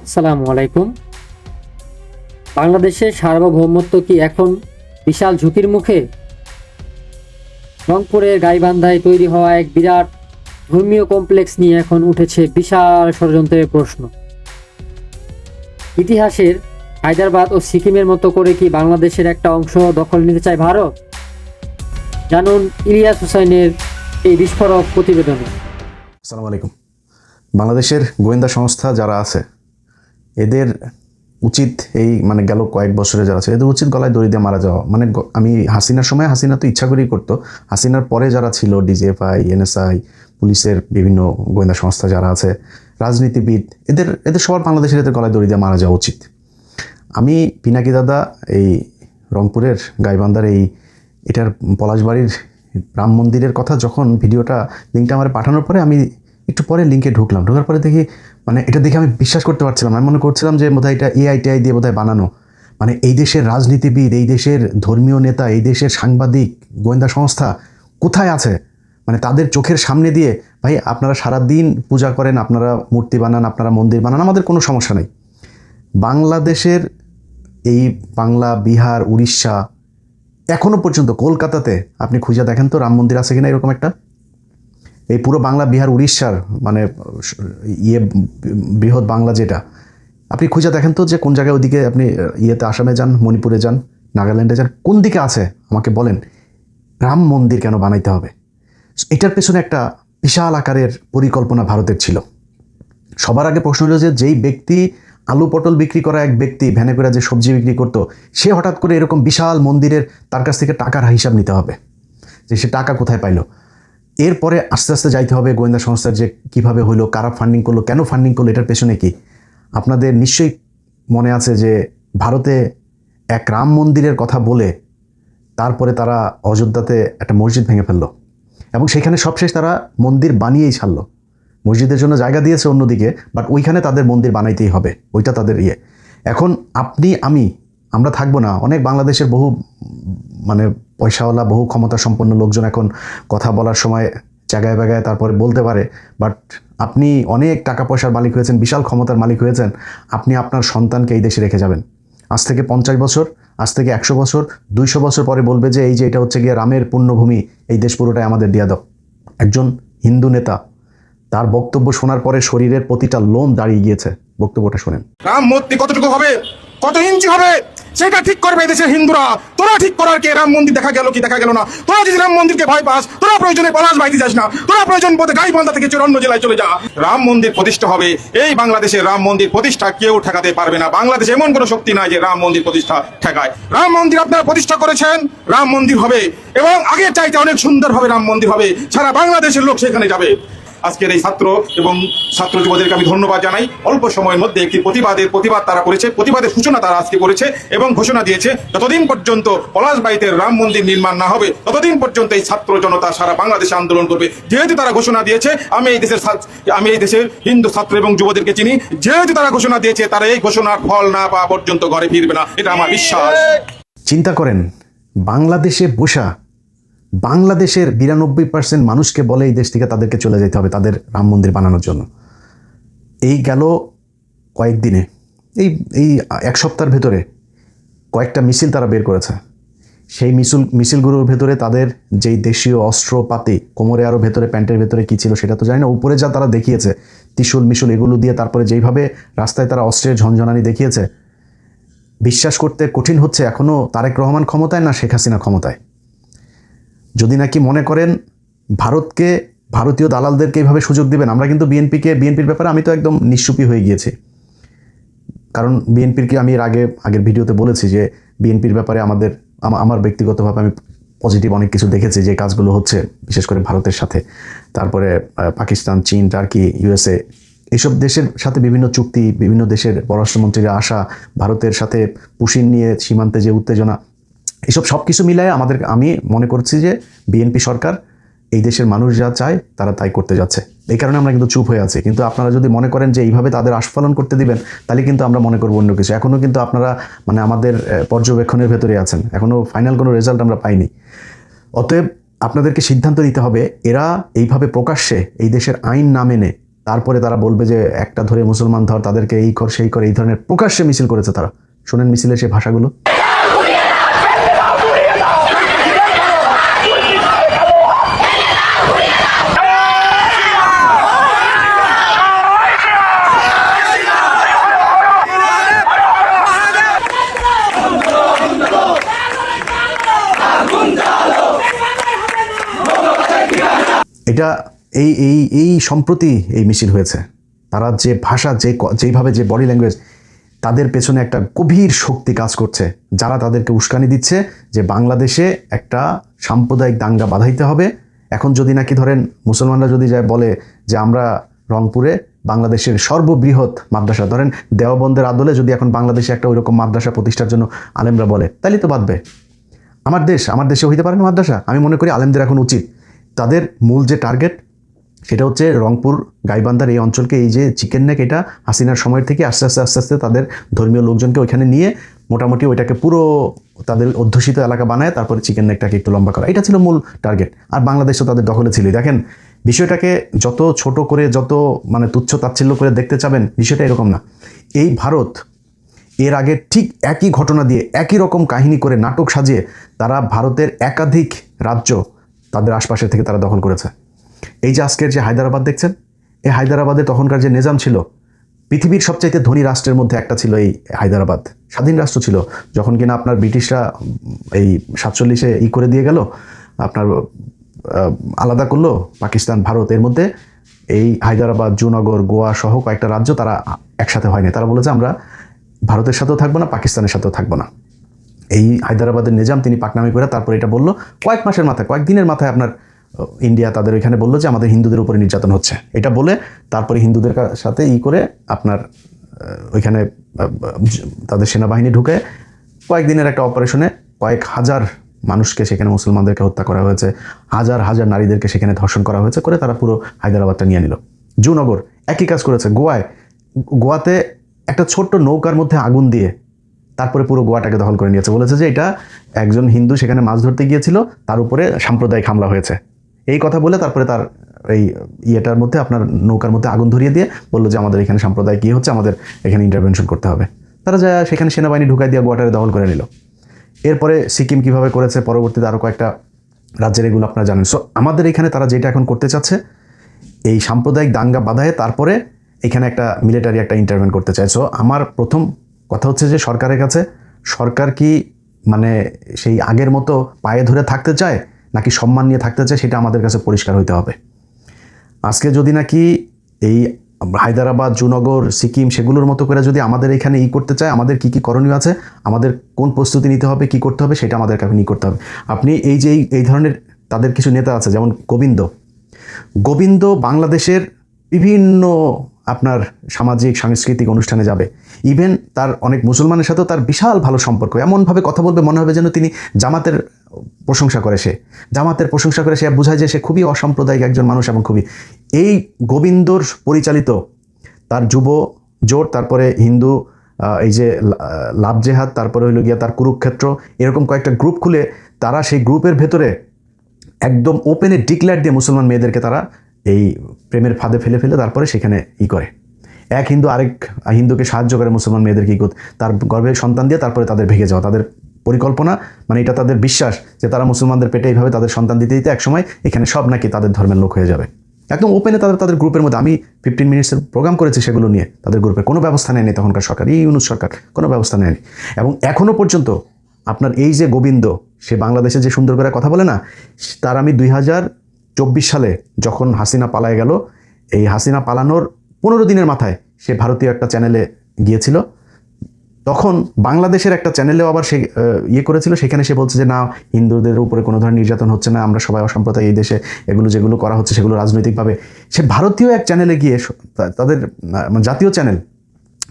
আসসালামু আলাইকুম। বাংলাদেশের সার্বভৌমত্ব কি এখন বিশাল ঝুঁকির মুখে? রংপুরের গাইবান্ধায় তৈরি হওয়া এক বিরাট ধর্মীয় কমপ্লেক্স নিয়ে এখন উঠেছে বিশাল ষড়যন্ত্রের প্রশ্ন। ইতিহাসের হায়দ্রাবাদ ও সিকিমের মতো করে কি বাংলাদেশের একটা অংশ দখল নিতে চায় ভারত? জানুন ইলিয়াস হুসাইনের এই বিস্ফোরক প্রতিবেদনে। আসসালামু আলাইকুম। বাংলাদেশের গোয়েন্দা সংস্থা যারা আছে এদের উচিত গেল কয়েক বছরে যারা আছে এদের উচিত গলায় দড়ি দিয়ে মারা যাওয়া। আমি হাসিনার সময় হাসিনা তো ইচ্ছা করেই করতো, হাসিনার পরে যারা ছিল ডিজিএফআই, এনএসআই, পুলিশের বিভিন্ন গোয়েন্দা সংস্থা যারা আছে, রাজনীতিবিদ, এদের সবার বাংলাদেশের এদের গলায় দড়ি দিয়ে মারা যাওয়া উচিত। আমি পিনাকি দাদা এই রংপুরের গাইবান্ধার এটার পলাশবাড়ির রাম মন্দিরের কথা যখন ভিডিওটা লিঙ্কটা আমার পাঠানোর পরে আমি একটু পরে লিঙ্কে ঢোকার পরে দেখি এটা দেখে আমি বিশ্বাস করতে পারছিলাম। আমি মনে করছিলাম যে বোধহয় এটা এআই দিয়ে বোধহয় বানানো। এই দেশের রাজনীতিবিদ, এই দেশের ধর্মীয় নেতা, এই দেশের সাংবাদিক, গোয়েন্দা সংস্থা কোথায় আছে? তাদের চোখের সামনে দিয়ে, ভাই আপনারা সারাদিন পূজা করেন, আপনারা মূর্তি বানান, আপনারা মন্দির বানান, আমাদের কোনো সমস্যা নেই। বাংলাদেশের এই বাংলা, বিহার, উড়িষ্যা, এখনও পর্যন্ত কলকাতাতে আপনি খুঁজে দেখেন তো রাম মন্দির আছে কিনা এরকম একটা। এই পুরো বাংলা, বিহার, উড়িষ্যার বৃহৎ বাংলা যেটা, আপনি খুঁজে দেখেন তো যে কোন জায়গায় ওদিকে আপনি আসামে যান, মণিপুরে যান, নাগাল্যান্ডে যান, কোন দিকে আছে আমাকে বলেন। রাম মন্দির কেন বানাইতে হবে? এটার পেছনে একটা বিশাল আকারের পরিকল্পনা ভারতের ছিল। সবার আগে প্রশ্ন হলো যে যেই ব্যক্তি আলু পটল বিক্রি করা এক ব্যক্তি ভ্যানে করে যে সবজি বিক্রি করতো, সে হঠাৎ করে এরকম বিশাল মন্দিরের তার কাছ থেকে টাকার হিসাব নিতে হবে যে সে টাকা কোথায় পাইলো। এরপরে আস্তে আস্তে যাইতে হবে গোয়েন্দা সংস্থার যে কিভাবে হইলো, কারা ফান্ডিং করলো, কেন ফান্ডিং করলো, এটার পেছনে কি। আপনাদের নিশ্চয়ই মনে আছে যে ভারতে এক রাম মন্দিরের কথা বলে তারপরে তারা অযোধ্যাতে একটা মসজিদ ভেঙে ফেললো এবং সেখানে সবশেষ তারা মন্দির বানিয়েই ছাড়লো। মসজিদের জন্য জায়গা দিয়েছে অন্যদিকে, বাট ওইখানে তাদের মন্দির বানাইতেই হবে, ওইটা তাদের এখন আপনি আমরা থাকবো না। অনেক বাংলাদেশের বহু পয়সাওয়ালা, বহু ক্ষমতা সম্পন্ন লোকজন এখন কথা বলার সময় জায়গায় জায়গায় তারপরে বলতে পারে, বাট আপনি অনেক টাকা পয়সার মালিক হয়েছেন, বিশাল ক্ষমতার মালিক হয়েছেন, আপনি আপনার সন্তানকে এই দেশে রেখে যাবেন। আজ থেকে 50 বছর, আজ থেকে 100 বছর, 200 বছর পরে বলবে যে এটা হচ্ছে গিয়ে রামের পুণ্যভূমি, এই দেশ পুরোটাই আমাদের দিয়ে দাও। একজন হিন্দু নেতা, তার বক্তব্য শোনার পরে শরীরের প্রতিটা লোম দাঁড়িয়ে গিয়েছে। বক্তব্যটা শোনেন। রাম মূর্তি কতটুকু হবে, কত ইঞ্চি হবে, সেটা ঠিক করবে দেশের হিন্দুরা। তোরা ঠিক করার কে? রাম মন্দির দেখা গেল কি দেখা গেল না? তোরা যদি রাম মন্দিরকে ভয় পাস, তোরা প্রয়োজনে পলাশ বাইতে যাস না, তোরা প্রয়োজন বোধে গাইবান্ধা থেকে অন্য জেলায় চলে যা। রাম মন্দির প্রতিষ্ঠা হবে। এই বাংলাদেশের রাম মন্দির প্রতিষ্ঠা কেউ ঠেকাতে পারবে না। বাংলাদেশে এমন কোনো শক্তি নাই যে রাম মন্দির প্রতিষ্ঠা ঠেকায়। রাম মন্দির আপনারা প্রতিষ্ঠা করেছেন, রাম মন্দির হবে এবং আগের চাইতে অনেক সুন্দরভাবে রাম মন্দির হবে। সারা বাংলাদেশের লোক সেখানে যাবে। আজকের এই ছাত্র এবং ছাত্র যুবদেরকে আমি ধন্যবাদ জানাই। অল্প সময়ের মধ্যে একটি প্রতিবাদ তারা করেছে, প্রতিবাদের সূচনা তারা আজকে করেছে এবং ঘোষণা দিয়েছে যতদিন পর্যন্ত পলাশবাড়িতে রাম মন্দির নির্মাণ না হবে ততদিন পর্যন্ত এই ছাত্র জনতা সারা বাংলাদেশে আন্দোলন করবে। যেহেতু তারা ঘোষণা দিয়েছে, আমি এই দেশের হিন্দু ছাত্র এবং যুবদেরকে চিনি, যেহেতু তারা ঘোষণা দিয়েছে, তারা এই ঘোষণার ফল না পাওয়া পর্যন্ত ঘরে ফিরবে না, এটা আমার বিশ্বাস। চিন্তা করেন, বাংলাদেশে বসা বাংলাদেশের 92% মানুষকে বলে এই দেশ থেকে তাদেরকে চলে যেতে হবে তাদের রাম মন্দির বানানোর জন্য। এই গেল কয়েকদিনে, এই এক সপ্তাহের ভেতরে কয়েকটা মিছিল তারা বের করেছে। সেই মিছিলগুলোর ভেতরে তাদের যেই দেশীয় অস্ত্রপাতি, কোমরে আরও ভেতরে, প্যান্টের ভেতরে কী ছিল সেটা তো জানি না, উপরে যা তারা দেখিয়েছে ত্রিশূল মিশুল এগুলো দিয়ে, তারপরে যেইভাবে রাস্তায় তারা অস্ত্রের ঝনঝনানি দেখিয়েছে, বিশ্বাস করতে কঠিন হচ্ছে এখনও তারেক রহমান ক্ষমতায় না শেখ হাসিনা ক্ষমতায়। যদি নাকি মনে করেন ভারতকে, ভারতীয় দালালদেরকে এইভাবে সুযোগ দিবেন, আমরা কিন্তু বিএনপির ব্যাপারে আমি তো একদম নিশ্চুপি হয়ে গিয়েছি। কারণ বিএনপির আমি আগের ভিডিওতে বলেছি যে বিএনপির ব্যাপারে আমার ব্যক্তিগতভাবে আমি পজিটিভ অনেক কিছু দেখেছি যে কাজগুলো হচ্ছে, বিশেষ করে ভারতের সাথে, তারপরে পাকিস্তান, চীন, টার্কি, ইউএসএ, এইসব দেশের সাথে বিভিন্ন চুক্তি, বিভিন্ন দেশের পররাষ্ট্রমন্ত্রীরা আসা, ভারতের সাথে পুশিন নিয়ে সীমান্তে যে উত্তেজনা, এসব সব কিছু মিলায় আমি মনে করছি যে বিএনপি সরকার এই দেশের মানুষ যা চায় তারা তাই করতে যাচ্ছে। এই কারণে আমরা কিন্তু চুপ হয়ে আছি। কিন্তু আপনারা যদি মনে করেন যে এইভাবে তাদের আস্ফালন করতে দিবেন, তাহলে কিন্তু আমরা মনে করবো অন্য কিছু। এখনও কিন্তু আপনারা আমাদের পর্যবেক্ষণের ভেতরে আছেন, এখনও ফাইনাল কোনো রেজাল্ট আমরা পাইনি। অতএব আপনাদেরকে সিদ্ধান্ত নিতে হবে, এরা এইভাবে প্রকাশ্যে এই দেশের আইন না মেনে তারপরে তারা বলবে যে একটা ধরে মুসলমান ধর, তাদেরকে এই কর সেই করে, এই ধরনের প্রকাশ্যে মিছিল করেছে তারা। শোনেন মিছিলের সেই ভাষাগুলো। এটা এই এই এই সম্প্রতি এই মিছিল হয়েছে। তারা যে ভাষা, যেইভাবে যে বডি ল্যাঙ্গুয়েজ, তাদের পেছনে একটা গভীর শক্তি কাজ করছে, যারা তাদেরকে উস্কানি দিচ্ছে যে বাংলাদেশে একটা সাম্প্রদায়িক দাঙ্গা বাঁধাইতে হবে। এখন যদি নাকি ধরেন মুসলমানরা যদি যায় বলে যে আমরা রংপুরে বাংলাদেশের সর্ববৃহৎ মাদ্রাসা, ধরেন দেওবন্দের আদলে যদি এখন বাংলাদেশে একটা ওইরকম মাদ্রাসা প্রতিষ্ঠার জন্য আলেমরা বলে, তাহলে তো বাঁধবে। আমার দেশে হইতে পারে না মাদ্রাসা। আমি মনে করি আলেমদের এখন উচিত, তাদের মূল যে টার্গেট সেটা হচ্ছে রংপুর গাইবান্ধার এই অঞ্চলকে, এই যে চিকেন নেক, এটা হাসিনার সময়ের থেকে আস্তে আস্তে তাদের ধর্মীয় লোকজনকে ওইখানে নিয়ে মোটামুটি ওইটাকে পুরো তাদের অধ্যুষিত এলাকা বানায়, তারপরে চিকেন নেকটাকে একটু লম্বা করা, এটা ছিল মূল টার্গেট। আর বাংলাদেশও তাদের দখলে ছিল। দেখেন বিষয়টাকে যত ছোট করে, যত মানে তুচ্ছ তাচ্ছিল্য করে দেখতে চাবেন, বিষয়টা এরকম না। এই ভারত এর আগে ঠিক একই ঘটনা দিয়ে, একই রকম কাহিনী করে, নাটক সাজিয়ে তারা ভারতের একাধিক রাজ্য তাদের আশপাশে থেকে তারা দখল করেছে। এই যে আজকের যে হায়দ্রাবাদ দেখছেন, এই হায়দ্রাবাদে তখনকার যে নিজাম ছিল, পৃথিবীর সবচাইতে ধনী রাষ্ট্রের মধ্যে একটা ছিল এই হায়দ্রাবাদ। স্বাধীন রাষ্ট্র ছিল, যখন কিনা আপনার ব্রিটিশরা এই 47-এ করে দিয়ে গেল, আপনার আলাদা করলো পাকিস্তান ভারত, এর মধ্যে এই হায়দ্রাবাদ, জুনাগড়, গোয়া সহ কয়েকটা রাজ্য তারা একসাথে হয়নি। তারা বলেছে আমরা ভারতের সাথেও থাকবো না, পাকিস্তানের সাথেও থাকবো না। এই হায়দ্রাবাদের নিজাম তিনি পাকনামি করে তারপর এটা বললো কয়েক মাসের মাথায়, কয়েকদিনের মাথায় আপনার ইন্ডিয়া তাদের ওইখানে বললো যে আমাদের হিন্দুদের উপরে নির্যাতন হচ্ছে। এটা বলে তারপরে হিন্দুদের সাথে করে আপনার ওইখানে তাদের সেনাবাহিনী ঢুকে কয়েকদিনের একটা অপারেশনে কয়েক হাজার মানুষকে, সেখানে মুসলমানদেরকে হত্যা করা হয়েছে, হাজার হাজার নারীদেরকে সেখানে ধর্ষণ করা হয়েছে, করে তারা পুরো হায়দ্রাবাদটা নিয়ে নিল। জুনগর একই কাজ করেছে। গোয়াতে একটা ছোট্ট নৌকার মধ্যে আগুন দিয়ে তারপরে পুরো গোয়াটাকে দখল করে নিয়েছে। বলেছে যে এটা একজন হিন্দু সেখানে মাছ ধরতে গিয়েছিল, তার উপরে সাম্প্রদায়িক হামলা হয়েছে, এই কথা বলে তারপরে তার এই ইয়েটার মধ্যে, আপনার নৌকার মধ্যে আগুন ধরিয়ে দিয়ে বললো যে আমাদের এখানে সাম্প্রদায়িক কী হচ্ছে, আমাদের এখানে ইন্টারভেনশন করতে হবে। তারা যা সেখানে সেনাবাহিনী ঢুকাই দিয়ে গোয়াটারে দখল করে নিল। এরপরে সিকিম কিভাবে করেছে, পরবর্তীতে আরও কয়েকটা রাজ্যের, এগুলো আপনারা জানেন। সো আমাদের এখানে তারা যেটা এখন করতে চাচ্ছে, এই সাম্প্রদায়িক দাঙ্গা বাধায় তারপরে এখানে একটা মিলিটারি একটা ইন্টারভেন করতে চায়। সো আমার প্রথম কথা হচ্ছে যে সরকারের কাছে, সরকার কি মানে সেই আগের মতো পায়ে ধরে থাকতে চায় নাকি সম্মান নিয়ে থাকতে চায়, সেটা আমাদের কাছে পরিষ্কার হইতে হবে। আজকে যদি নাকি এই হায়দ্রাবাদ, জুনগর, সিকিম সেগুলোর মতো করে যদি আমাদের এখানে করতে চায়, আমাদের কি কি করণীয় আছে, আমাদের কোন প্রস্তুতি নিতে হবে, কি করতে হবে, সেটা আমাদেরকে আপনি করতে হবে। আপনি এই যে এই ধরনের তাদের কিছু নেতা আছে, যেমন গোবিন্দ বাংলাদেশের বিভিন্ন আপনার সামাজিক সাংস্কৃতিক অনুষ্ঠানে যাবে, ইভেন তার অনেক মুসলমানের সাথেও তার বিশাল ভালো সম্পর্ক, এমনভাবে কথা বলবে মনে হবে যেন তিনি জামাতের প্রশংসা করে। সে বোঝায় যে সে খুবই অসাম্প্রদায়িক একজন মানুষ, এবং খুবই এই গোবিন্দর পরিচালিত তার যুব জোট, তারপরে হিন্দু এই যে লাভ জেহাদ, তারপরে হইল গিয়া তার কুরুক্ষেত্র, এরকম কয়েকটা গ্রুপ খুলে তারা সেই গ্রুপের ভেতরে একদম ওপেনে ডিক্লেয়ার দিয়ে মুসলমান মেয়েদেরকে তারা এই প্রেমের ফাঁদে ফেলে তারপরে সেখানে করে। এক হিন্দু আরেক হিন্দুকে সাহায্য করে মুসলমান মেয়েদেরকে তার গর্ভে সন্তান দিয়ে তারপরে তাদের ভেঙে যাওয়া, তাদের পরিকল্পনা, মানে এটা তাদের বিশ্বাস যে তারা মুসলমানদের পেটে এইভাবে তাদের সন্তান দিতে দিতে একসময় এখানে সব নাকি তাদের ধর্মের লোক হয়ে যাবে। একদম ওপেনে তাদের গ্রুপের মধ্যে, আমি 15 মিনিটসের প্রোগ্রাম করেছি সেগুলো নিয়ে, তাদের গ্রুপে কোনো ব্যবস্থা নেয়নি তখনকার সরকার, এই ইউনূস সরকার কোনো ব্যবস্থা নেয়নি। এবং এখনও পর্যন্ত আপনার এই যে গোবিন্দ, সে বাংলাদেশে যে সুন্দর করে কথা বলে না, তার আমি 2024 সালে যখন হাসিনা পালায় গেল, এই হাসিনা পালানোর 15 দিনের মাথায় সে ভারতীয় একটা চ্যানেলে গিয়েছিল, তখন বাংলাদেশের একটা চ্যানেলেও আবার সে করেছিল, সেখানে সে বলছে যে না, হিন্দুদের উপরে কোনো ধরনের নির্যাতন হচ্ছে না, আমরা সবাই অসাম্প্রদায়িক, এই দেশে এগুলো যেগুলো করা হচ্ছে সেগুলো রাজনৈতিকভাবে। সে ভারতীয় এক চ্যানেলে গিয়ে, তাদের জাতীয় চ্যানেল,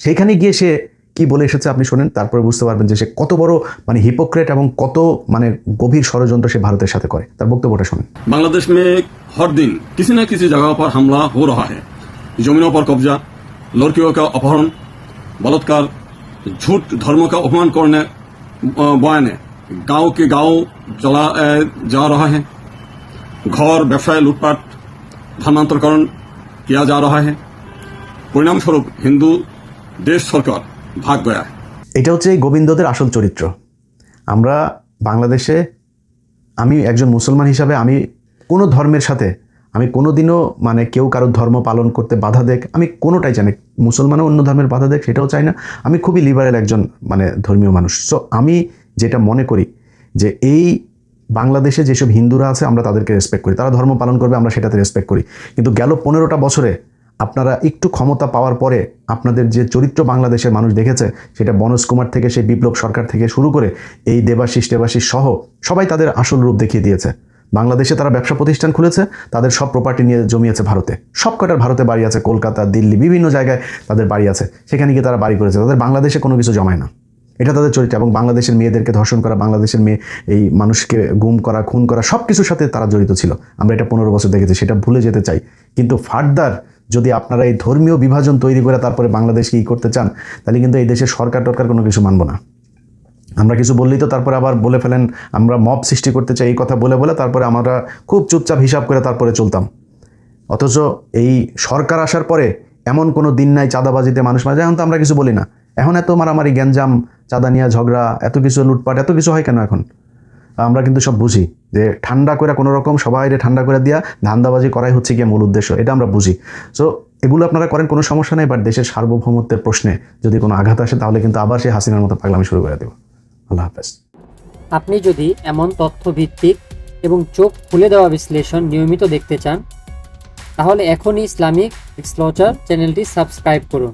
সেইখানে গিয়ে সে কি বলে এসেছে আপনি শোনেন, তারপরে বুঝতে পারবেন যে সে কত বড় মানে হিপোক্রেট এবং কত মানে গভীর ষড়যন্ত্র সে ভারতের সাথে করে। তার বক্তব্যটা শুনেন। बांग्लादेश में हर दिन किसी न किसी जगह पर हमला हो रहा है। जमीनों पर कब्जा, लड़कियों का अपहरण, बलात्कार, झूठ धर्म का अपमान करने बयाने गांव के गांव चला जा रहा है। घर व्यवसाय लूटपाट, धर्मांतरकरण, किया जा रहा है। परिणाम स्वरूप हिंदू देश सरकार भाग गया है। এটা হচ্ছে এই গোবিন্দদের আসল চরিত্র। আমরা বাংলাদেশে, আমি একজন মুসলমান হিসাবে আমি কোনো ধর্মের সাথে আমি কোনোদিনও মানে কেউ কারোর ধর্ম পালন করতে বাধা দেখ, আমি কোনোটাই চাই না। মুসলমানও অন্য ধর্মের বাধা দেখ, সেটাও চাই না। আমি খুবই লিবারেল একজন মানে ধর্মীয় মানুষ। সো আমি যেটা মনে করি যে এই বাংলাদেশে যেসব হিন্দুরা আছে আমরা তাদেরকে রেসপেক্ট করি, তারা ধর্ম পালন করবে, আমরা সেটাতে রেসপেক্ট করি। কিন্তু গেল 15টা বছরে আপনারা একটু ক্ষমতা পাওয়ার পরে আপনাদের যে চরিত্র বাংলাদেশের মানুষ দেখেছে, সেটা বনজ কুমার থেকে সেই বিপ্লব সরকার থেকে শুরু করে এই দেবাশিস সহ সবাই তাদের আসল রূপ দেখিয়ে দিয়েছে। বাংলাদেশে তারা ব্যবসা প্রতিষ্ঠান খুলেছে, তাদের সব প্রপার্টি নিয়ে জমিয়েছে ভারতে। সব কটার ভারতে বাড়ি আছে, কলকাতা, দিল্লি, বিভিন্ন জায়গায় তাদের বাড়ি আছে। সেখানে গিয়ে তারা বাড়ি করেছে, তাদের বাংলাদেশে কোনো কিছু জমায় না। এটা তাদের চরিত্র। এবং বাংলাদেশের মেয়েদেরকে ধর্ষণ করা, বাংলাদেশের মেয়ে এই মানুষকে গুম করা, খুন করা, সব কিছুর সাথে তারা জড়িত ছিল। আমরা এটা 15 বছর দেখেছি, সেটা ভুলে যেতে চাই। কিন্তু ফার্দার যদি আপনারা এই ধর্মীয় বিভাজন তৈরি করে তারপরে বাংলাদেশকে ই করতে চান, তাহলে কিন্তু এই দেশের সরকার টরকার কোনো কিছু মানব না। আমরা কিছু বললেই তো তারপরে আবার বলে ফেলেন আমরা মব সৃষ্টি করতে চাই, এই কথা বলে বলে তারপরে আমরা খুব চুপচাপ হিসাব করে তারপরে চলতাম। অথচ এই সরকার আসার পরে এমন কোনো দিন নাই চাঁদাবাজিতে মানুষ মারা যায়। এখন তো আমরা কিছু বলি না। এখন এত মারামারি, গ্যাঞ্জাম, চাঁদা নিয়ে ঝগড়া, এত কিছু লুটপাট, এত কিছু হয় কেন এখন? আমরা কিন্তু সব বুঝি যে ঠান্ডা করে কোনো রকম সবাই ঠান্ডা করে দিয়া ধান্দাবাজি করাই হচ্ছে গিয়ে মূল উদ্দেশ্য। এটা আমরা বুঝি। সো এগুলো আপনারা করেন, কোনো সমস্যা নেই। বাট দেশের সার্বভৌমত্বের প্রশ্নে যদি কোনো আঘাত আসে, তাহলে কিন্তু আবার সেই হাসিনার মতো পাগলামি শুরু করে দেব। আল্লাহ হাফেজ। আপনি যদি এমন তথ্যভিত্তিক এবং চোখ খুলে দেওয়া বিশ্লেষণ নিয়মিত দেখতে চান, তাহলে এখনই ইসলামিক এক্সপ্লোরার চ্যানেলটি সাবস্ক্রাইব করুন।